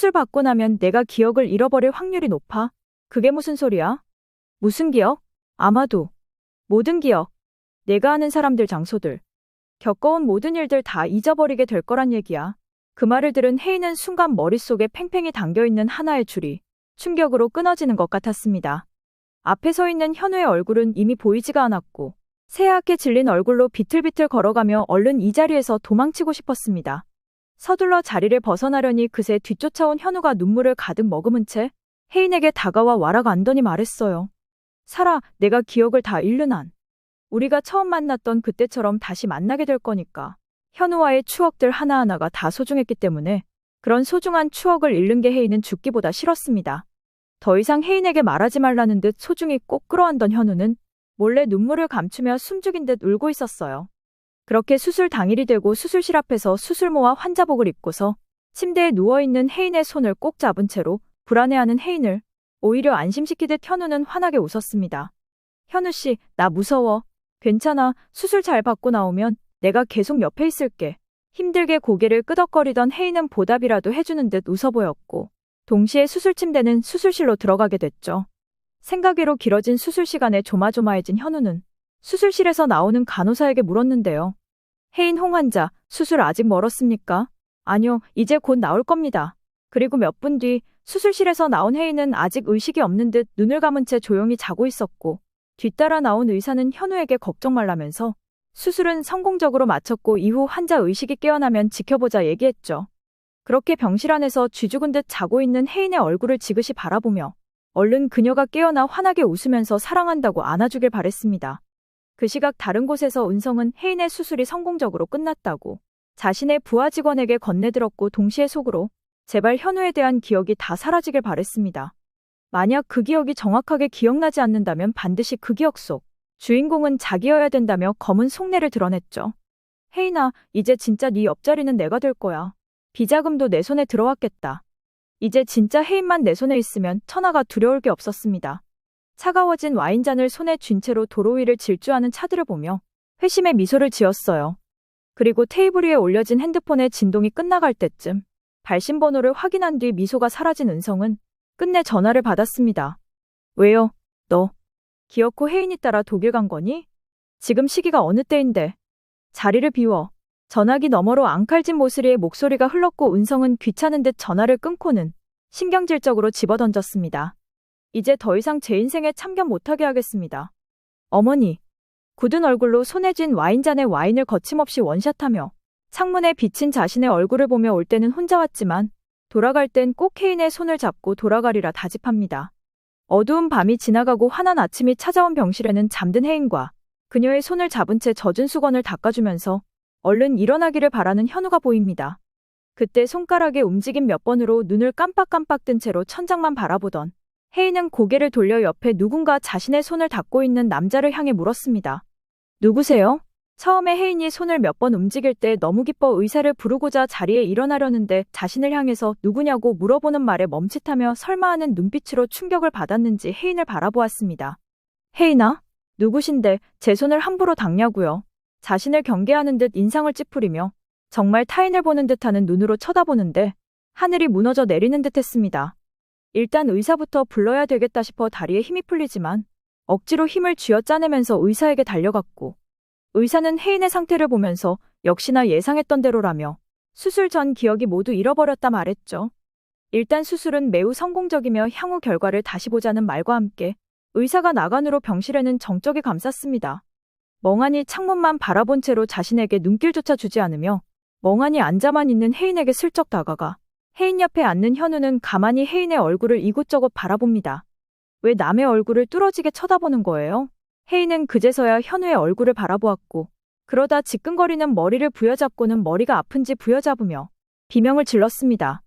수술 받고 나면 내가 기억을 잃어버릴 확률이 높아. 그게 무슨 소리야? 무슨 기억? 아마도 모든 기억. 내가 아는 사람들, 장소들, 겪어온 모든 일들 다 잊어버리게 될 거란 얘기야. 그 말을 들은 혜인은 순간 머릿속에 팽팽히 담겨있는 하나의 줄이 충격으로 끊어지는 것 같았습니다. 앞에 서 있는 현우의 얼굴은 이미 보이지가 않았고 새하얗게 질린 얼굴로 비틀비틀 걸어가며 얼른 이 자리에서 도망치고 싶었습니다. 서둘러 자리를 벗어나려니 그새 뒤쫓아온 현우가 눈물을 가득 머금은 채 혜인에게 다가와 와락 안더니 말했어요. 살아, 내가 기억을 다 잃는 한 우리가 처음 만났던 그때처럼 다시 만나게 될 거니까. 현우와의 추억들 하나하나가 다 소중했기 때문에 그런 소중한 추억을 잃는 게 혜인은 죽기보다 싫었습니다. 더 이상 혜인에게 말하지 말라는 듯 소중히 꼭 끌어안던 현우는 몰래 눈물을 감추며 숨죽인 듯 울고 있었어요. 그렇게 수술 당일이 되고 수술실 앞에서 수술모와 환자복을 입고서 침대에 누워있는 혜인의 손을 꼭 잡은 채로 불안해하는 혜인을 오히려 안심시키듯 현우는 환하게 웃었습니다. 현우씨, 나 무서워. 괜찮아. 수술 잘 받고 나오면 내가 계속 옆에 있을게. 힘들게 고개를 끄덕거리던 혜인은 보답이라도 해주는 듯 웃어 보였고 동시에 수술 침대는 수술실로 들어가게 됐죠. 생각외로 길어진 수술 시간에 조마조마해진 현우는 수술실에서 나오는 간호사에게 물었는데요. 혜인 홍 환자, 수술 아직 멀었습니까? 아니요, 이제 곧 나올 겁니다. 그리고 몇 분 뒤 수술실에서 나온 혜인은 아직 의식이 없는 듯 눈을 감은 채 조용히 자고 있었고 뒤따라 나온 의사는 현우에게 걱정 말라면서 수술은 성공적으로 마쳤고 이후 환자 의식이 깨어나면 지켜보자 얘기했죠. 그렇게 병실 안에서 쥐죽은 듯 자고 있는 혜인의 얼굴을 지그시 바라보며 얼른 그녀가 깨어나 환하게 웃으면서 사랑한다고 안아주길 바랬습니다. 그 시각 다른 곳에서 은성은 혜인의 수술이 성공적으로 끝났다고 자신의 부하 직원에게 건네들었고 동시에 속으로 제발 현우에 대한 기억이 다 사라지길 바랬습니다. 만약 그 기억이 정확하게 기억나지 않는다면 반드시 그 기억 속 주인공은 자기여야 된다며 검은 속내를 드러냈죠. 혜인아, 이제 진짜 네 옆자리는 내가 될 거야. 비자금도 내 손에 들어왔겠다. 이제 진짜 혜인만 내 손에 있으면 천하가 두려울 게 없었습니다. 차가워진 와인잔을 손에 쥔 채로 도로 위를 질주하는 차들을 보며 회심의 미소를 지었어요. 그리고 테이블 위에 올려진 핸드폰의 진동이 끝나갈 때쯤 발신번호를 확인한 뒤 미소가 사라진 은성은 끝내 전화를 받았습니다. 왜요? 너 기어코 혜인이 따라 독일 간 거니? 지금 시기가 어느 때인데. 자리를 비워. 전화기 너머로 앙칼진 모스리의 목소리가 흘렀고 은성은 귀찮은 듯 전화를 끊고는 신경질적으로 집어던졌습니다. 이제 더 이상 제 인생에 참견 못하게 하겠습니다. 어머니. 굳은 얼굴로 손에 쥔 와인잔에 와인을 거침없이 원샷하며 창문에 비친 자신의 얼굴을 보며 올 때는 혼자 왔지만 돌아갈 땐 꼭 혜인의 손을 잡고 돌아가리라 다짐합니다. 어두운 밤이 지나가고 환한 아침이 찾아온 병실에는 잠든 혜인과 그녀의 손을 잡은 채 젖은 수건을 닦아주면서 얼른 일어나기를 바라는 현우가 보입니다. 그때 손가락의 움직임 몇 번으로 눈을 깜빡깜빡 뜬 채로 천장만 바라보던 혜인은 고개를 돌려 옆에 누군가 자신의 손을 닫고 있는 남자를 향해 물었습니다. 누구세요? 처음에 혜인이 손을 몇 번 움직일 때 너무 기뻐 의사를 부르고자 자리에 일어나려는데 자신을 향해서 누구냐고 물어보는 말에 멈칫하며 설마 하는 눈빛으로 충격을 받았는지 혜인을 바라보았습니다. 혜인아? 누구신데 제 손을 함부로 닦냐고요? 자신을 경계하는 듯 인상을 찌푸리며 정말 타인을 보는 듯하는 눈으로 쳐다보는데 하늘이 무너져 내리는 듯했습니다. 일단 의사부터 불러야 되겠다 싶어 다리에 힘이 풀리지만 억지로 힘을 쥐어짜내면서 의사에게 달려갔고 의사는 혜인의 상태를 보면서 역시나 예상했던 대로라며 수술 전 기억이 모두 잃어버렸다 말했죠. 일단 수술은 매우 성공적이며 향후 결과를 다시 보자는 말과 함께 의사가 나간후로 병실에는 정적이 감쌌습니다. 멍하니 창문만 바라본 채로 자신에게 눈길조차 주지 않으며 멍하니 앉아만 있는 혜인에게 슬쩍 다가가 혜인 옆에 앉는 현우는 가만히 혜인의 얼굴을 이곳저곳 바라봅니다. 왜 남의 얼굴을 뚫어지게 쳐다보는 거예요? 혜인은 그제서야 현우의 얼굴을 바라보았고 그러다 지끈거리는 머리를 부여잡고는 머리가 아픈지 부여잡으며 비명을 질렀습니다.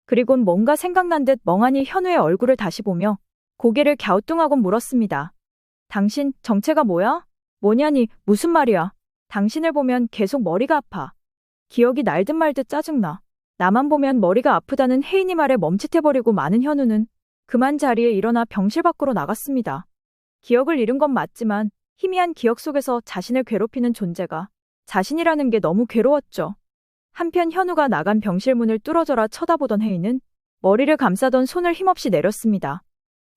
그리곤 뭔가 생각난 듯 멍하니 현우의 얼굴을 다시 보며 고개를 갸우뚱하곤 물었습니다. 당신 정체가 뭐야? 뭐냐니 무슨 말이야? 당신을 보면 계속 머리가 아파. 기억이 날듯 말듯 짜증나. 나만 보면 머리가 아프다는 혜인이 말에 멈칫해버리고 마는 현우는 그만 자리에 일어나 병실 밖으로 나갔습니다. 기억을 잃은 건 맞지만 희미한 기억 속에서 자신을 괴롭히는 존재가 자신이라는 게 너무 괴로웠죠. 한편 현우가 나간 병실 문을 뚫어져라 쳐다보던 혜인은 머리를 감싸던 손을 힘없이 내렸습니다.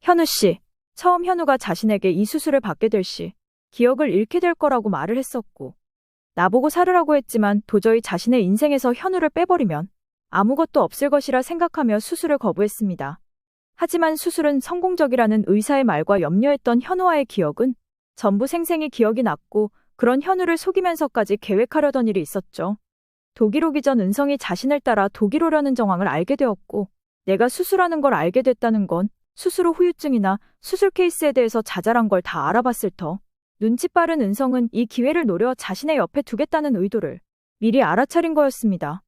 현우 씨. 처음 현우가 자신에게 이 수술을 받게 될 시, 기억을 잃게 될 거라고 말을 했었고, 나보고 살으라고 했지만 도저히 자신의 인생에서 현우를 빼버리면 아무것도 없을 것이라 생각하며 수술을 거부했습니다. 하지만 수술은 성공적이라는 의사의 말과 염려했던 현우와의 기억은 전부 생생히 기억이 났고, 그런 현우를 속이면서까지 계획하려던 일이 있었죠. 독일 오기 전 은성이 자신을 따라 독일 오려는 정황을 알게 되었고, 내가 수술하는 걸 알게 됐다는 건 수술 후 후유증이나 수술 케이스에 대해서 자잘한 걸 다 알아봤을 터, 눈치 빠른 은성은 이 기회를 노려 자신의 옆에 두겠다는 의도를 미리 알아차린 거였습니다.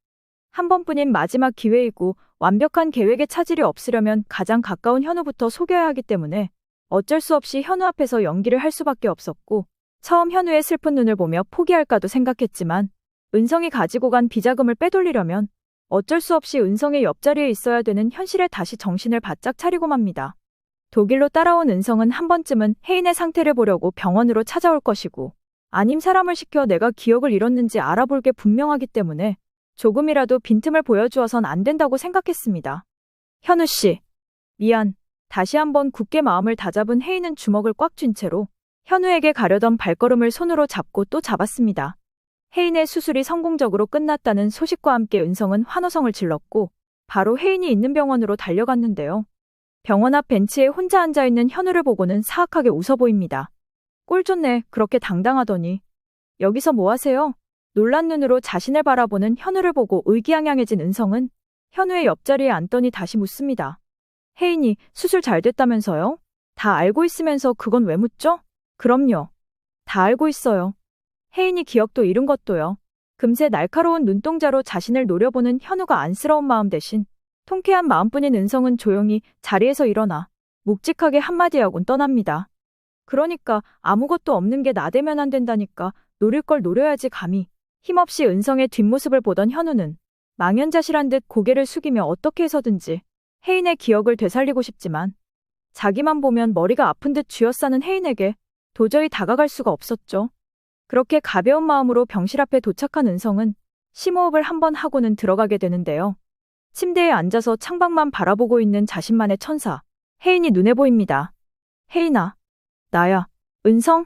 한 번뿐인 마지막 기회이고 완벽한 계획에 차질이 없으려면 가장 가까운 현우부터 속여야 하기 때문에 어쩔 수 없이 현우 앞에서 연기를 할 수밖에 없었고, 처음 현우의 슬픈 눈을 보며 포기할까도 생각했지만 은성이 가지고 간 비자금을 빼돌리려면 어쩔 수 없이 은성의 옆자리에 있어야 되는 현실에 다시 정신을 바짝 차리고 맙니다. 독일로 따라온 은성은 한 번쯤은 혜인의 상태를 보려고 병원으로 찾아올 것이고, 아님 사람을 시켜 내가 기억을 잃었는지 알아볼 게 분명하기 때문에 조금이라도 빈틈을 보여주어선 안 된다고 생각했습니다. 현우 씨, 미안. 다시 한번 굳게 마음을 다잡은 혜인은 주먹을 꽉 쥔 채로 현우에게 가려던 발걸음을 손으로 잡고 또 잡았습니다. 혜인의 수술이 성공적으로 끝났다는 소식과 함께 은성은 환호성을 질렀고 바로 혜인이 있는 병원으로 달려갔는데요. 병원 앞 벤치에 혼자 앉아있는 현우를 보고는 사악하게 웃어 보입니다. 꼴 좋네, 그렇게 당당하더니. 여기서 뭐 하세요? 놀란 눈으로 자신을 바라보는 현우를 보고 의기양양해진 은성은 현우의 옆자리에 앉더니 다시 묻습니다. 혜인이 수술 잘 됐다면서요? 다 알고 있으면서 그건 왜 묻죠? 그럼요. 다 알고 있어요. 혜인이 기억도 잃은 것도요. 금세 날카로운 눈동자로 자신을 노려보는 현우가 안쓰러운 마음 대신 통쾌한 마음뿐인 은성은 조용히 자리에서 일어나 묵직하게 한마디 하곤 떠납니다. 그러니까 아무것도 없는 게 나대면 안 된다니까. 노릴 걸 노려야지 감히. 힘없이 은성의 뒷모습을 보던 현우는 망연자실한 듯 고개를 숙이며 어떻게 해서든지 혜인의 기억을 되살리고 싶지만 자기만 보면 머리가 아픈 듯 쥐어싸는 혜인에게 도저히 다가갈 수가 없었죠. 그렇게 가벼운 마음으로 병실 앞에 도착한 은성은 심호흡을 한번 하고는 들어가게 되는데요. 침대에 앉아서 창밖만 바라보고 있는 자신만의 천사, 혜인이 눈에 보입니다. 혜인아, 나야. 은성?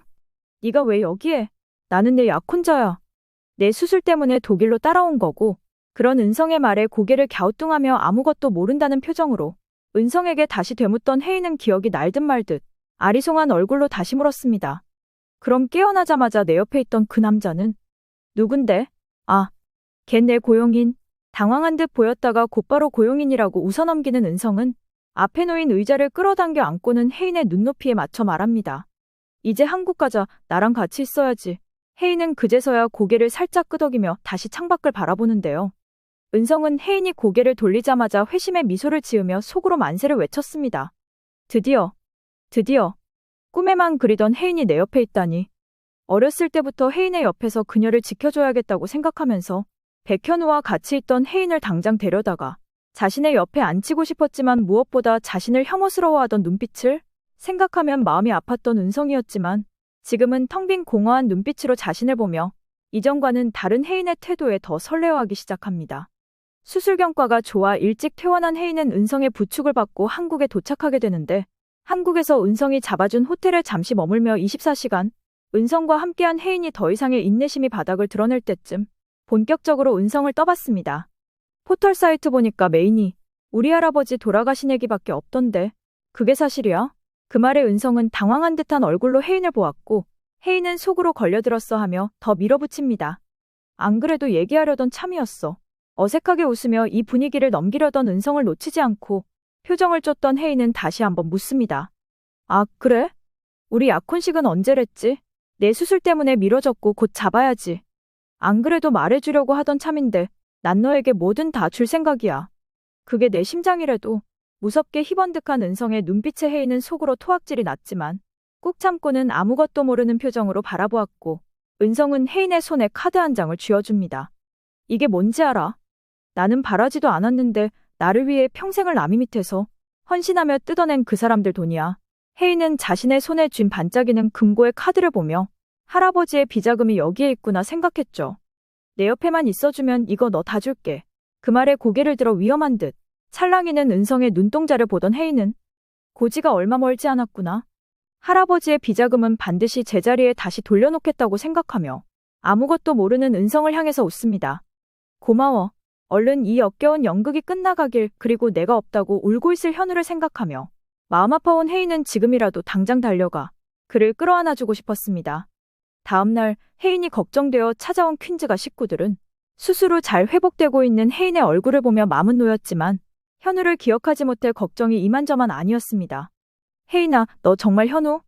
네가 왜 여기에? 나는 내 약혼자야. 내 수술 때문에 독일로 따라온 거고. 그런 은성의 말에 고개를 갸우뚱하며 아무것도 모른다는 표정으로 은성에게 다시 되묻던 혜인은 기억이 날듯 말듯 아리송한 얼굴로 다시 물었습니다. 그럼 깨어나자마자 내 옆에 있던 그 남자는 누군데? 아, 걘 내 고용인. 당황한 듯 보였다가 곧바로 고용인이라고 웃어넘기는 은성은 앞에 놓인 의자를 끌어당겨 안고는 혜인의 눈높이에 맞춰 말합니다. 이제 한국 가자. 나랑 같이 있어야지. 혜인은 그제서야 고개를 살짝 끄덕이며 다시 창밖을 바라보는데요. 은성은 혜인이 고개를 돌리자마자 회심의 미소를 지으며 속으로 만세를 외쳤습니다. 드디어 꿈에만 그리던 혜인이 내 옆에 있다니. 어렸을 때부터 혜인의 옆에서 그녀를 지켜줘야겠다고 생각하면서 백현우와 같이 있던 혜인을 당장 데려다가 자신의 옆에 앉히고 싶었지만 무엇보다 자신을 혐오스러워하던 눈빛을 생각하면 마음이 아팠던 은성이었지만 지금은 텅 빈 공허한 눈빛으로 자신을 보며 이전과는 다른 혜인의 태도에 더 설레어하기 시작합니다. 수술 경과가 좋아 일찍 퇴원한 혜인은 은성의 부축을 받고 한국에 도착하게 되는데 한국에서 은성이 잡아준 호텔에 잠시 머물며 24시간 은성과 함께한 혜인이 더 이상의 인내심이 바닥을 드러낼 때쯤 본격적으로 은성을 떠봤습니다. 포털 사이트 보니까 메인이 우리 할아버지 돌아가신 얘기밖에 없던데 그게 사실이야? 그 말에 은성은 당황한 듯한 얼굴로 혜인을 보았고 혜인은 속으로 걸려들었어 하며 더 밀어붙입니다. 안 그래도 얘기하려던 참이었어. 어색하게 웃으며 이 분위기를 넘기려던 은성을 놓치지 않고 표정을 쫓던 혜인은 다시 한번 묻습니다. 아, 그래? 우리 약혼식은 언제랬지? 내 수술 때문에 미뤄졌고 곧 잡아야지. 안 그래도 말해주려고 하던 참인데 난 너에게 뭐든 다 줄 생각이야. 그게 내 심장이래도. 무섭게 희번득한 은성의 눈빛에 혜인은 속으로 토악질이 났지만 꾹 참고는 아무것도 모르는 표정으로 바라보았고 은성은 혜인의 손에 카드 한 장을 쥐어줍니다. 이게 뭔지 알아? 나는 바라지도 않았는데 나를 위해 평생을 남이 밑에서 헌신하며 뜯어낸 그 사람들 돈이야. 혜인은 자신의 손에 쥔 반짝이는 금고의 카드를 보며 할아버지의 비자금이 여기에 있구나 생각했죠. 내 옆에만 있어주면 이거 너 다 줄게. 그 말에 고개를 들어 위험한 듯 찰랑이는 은성의 눈동자를 보던 혜인은 고지가 얼마 멀지 않았구나. 할아버지의 비자금은 반드시 제자리에 다시 돌려놓겠다고 생각하며 아무것도 모르는 은성을 향해서 웃습니다. 고마워. 얼른 이 역겨운 연극이 끝나가길. 그리고 내가 없다고 울고 있을 현우를 생각하며 마음 아파온 혜인은 지금이라도 당장 달려가 그를 끌어안아주고 싶었습니다. 다음날 혜인이 걱정되어 찾아온 퀸즈가 식구들은 스스로 잘 회복되고 있는 혜인의 얼굴을 보며 마음은 놓였지만 현우를 기억하지 못해 걱정이 이만저만 아니었습니다. 혜인아, 너 정말 현우?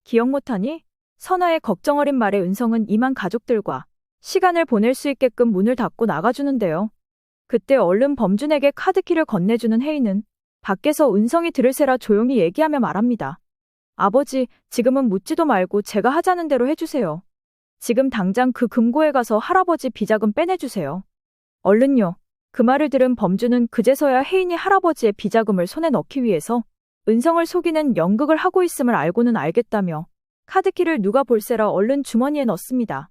기억 못하니? 선아의 걱정 어린 말에 은성은 이만 가족들과 시간을 보낼 수 있게끔 문을 닫고 나가주는데요. 그때 얼른 범준에게 카드키를 건네주는 혜인은 밖에서 은성이 들으세라 조용히 얘기하며 말합니다. 아버지, 지금은 묻지도 말고 제가 하자는 대로 해주세요. 지금 당장 그 금고에 가서 할아버지 비자금 빼내주세요. 얼른요. 그 말을 들은 범준은 그제서야 혜인이 할아버지의 비자금을 손에 넣기 위해서 은성을 속이는 연극을 하고 있음을 알고는 알겠다며 카드키를 누가 볼세라 얼른 주머니에 넣습니다.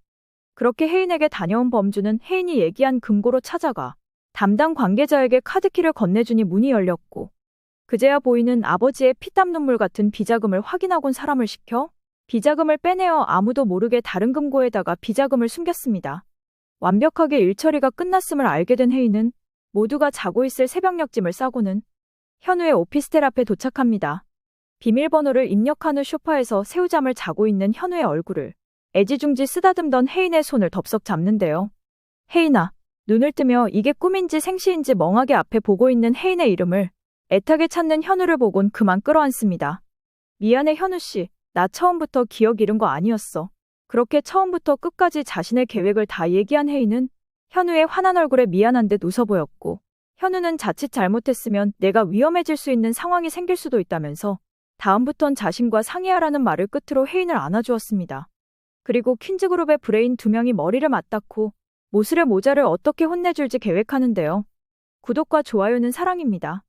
그렇게 혜인에게 다녀온 범준은 혜인이 얘기한 금고로 찾아가 담당 관계자에게 카드키를 건네주니 문이 열렸고 그제야 보이는 아버지의 피땀 눈물 같은 비자금을 확인하곤 사람을 시켜 비자금을 빼내어 아무도 모르게 다른 금고에다가 비자금을 숨겼습니다. 완벽하게 일처리가 끝났음을 알게 된 혜인은 모두가 자고 있을 새벽녘짐을 싸고는 현우의 오피스텔 앞에 도착합니다. 비밀번호를 입력한 후 소파에서 새우잠을 자고 있는 현우의 얼굴을 애지중지 쓰다듬던 혜인의 손을 덥석 잡는데요. 혜인아, 눈을 뜨며 이게 꿈인지 생시인지 멍하게 앞에 보고 있는 혜인의 이름을 애타게 찾는 현우를 보곤 그만 끌어안습니다. 미안해 현우씨, 나 처음부터 기억 잃은 거 아니었어. 그렇게 처음부터 끝까지 자신의 계획을 다 얘기한 혜인은 현우의 환한 얼굴에 미안한 듯 웃어 보였고 현우는 자칫 잘못했으면 내가 위험해질 수 있는 상황이 생길 수도 있다면서 다음부턴 자신과 상의하라는 말을 끝으로 혜인을 안아주었습니다. 그리고 퀸즈그룹의 브레인 2명이 머리를 맞닿고 모슬의 모자를 어떻게 혼내줄지 계획하는데요. 구독과 좋아요는 사랑입니다.